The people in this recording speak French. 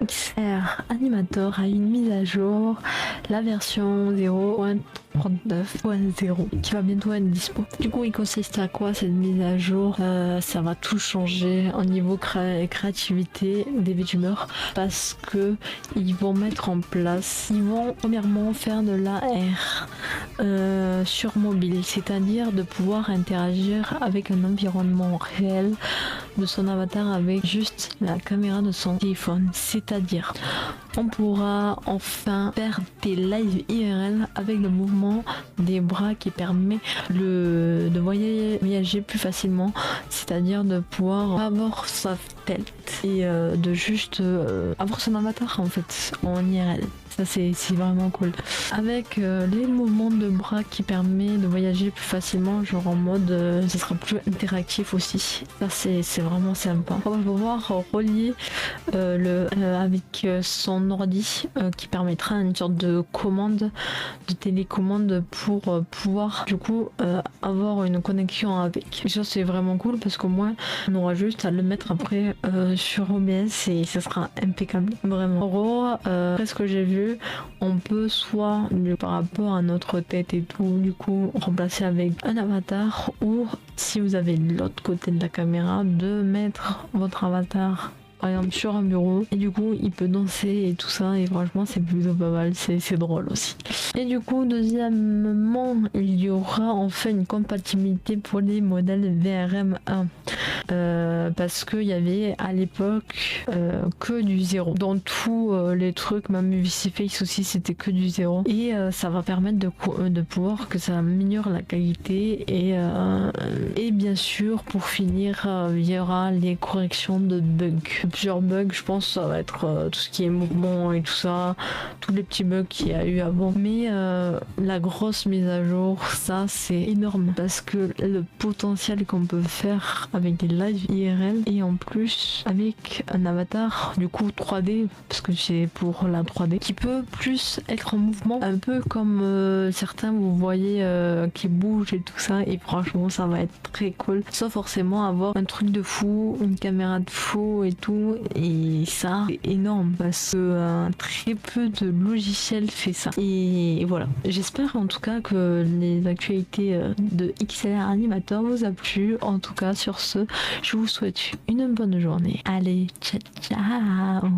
XR Animator a une mise à jour, la version 0.39.0 qui va bientôt être dispo. Du coup, il consiste à quoi cette mise à jour? Ça va tout changer au niveau créativité des VTubers parce que ils vont mettre en place, ils vont premièrement faire de l'AR sur mobile, c'est-à-dire de pouvoir interagir avec un environnement réel de son avatar avec juste la caméra de son téléphone. C'est-à-dire, on pourra enfin faire des lives IRL avec le mouvement des bras qui permet de voyager plus facilement, c'est-à-dire de pouvoir avoir sa tête et de juste avoir son avatar en fait en IRL. Ça c'est vraiment cool. Avec les mouvements de bras qui permet de voyager plus facilement, genre en mode ça sera plus interactif aussi. Ça c'est vraiment sympa. On va pouvoir relier avec son ordi qui permettra une sorte de commande, de télécommande pour pouvoir du coup avoir une connexion avec. Et ça c'est vraiment cool parce qu'au moins on aura juste à le mettre après sur OBS et ça sera impeccable. Vraiment. En gros, après ce que j'ai vu, on peut soit par rapport à notre tête et tout du coup remplacer avec un avatar, ou si vous avez l'autre côté de la caméra de mettre votre avatar par exemple sur un bureau et du coup il peut danser et tout ça, et franchement c'est plutôt pas mal, c'est drôle aussi. Et du coup deuxièmement, il y aura enfin une compatibilité pour les modèles VRM1 parce qu'il y avait à l'époque que du 0 dans tous les trucs, même VCFace aussi c'était que du 0, et ça va permettre de pouvoir que ça améliore la qualité et bien sûr pour finir il y aura les corrections de bugs. Plusieurs bugs, je pense ça va être tout ce qui est mouvement et tout ça, tous les petits bugs qu'il y a eu avant, mais la grosse mise à jour, ça c'est énorme parce que le potentiel qu'on peut faire avec des lives IRL et en plus avec un avatar du coup 3D, parce que c'est pour la 3D qui peut plus être en mouvement, un peu comme certains vous voyez qui bougent et tout ça, et franchement ça va être très cool, sans forcément avoir un truc de fou, une caméra de fou et tout. Et ça c'est énorme parce que très peu de logiciels fait ça, et voilà. J'espère en tout cas que les actualités de XLR Animator vous a plu. En tout cas sur ce, je vous souhaite une bonne journée. Allez, ciao ciao.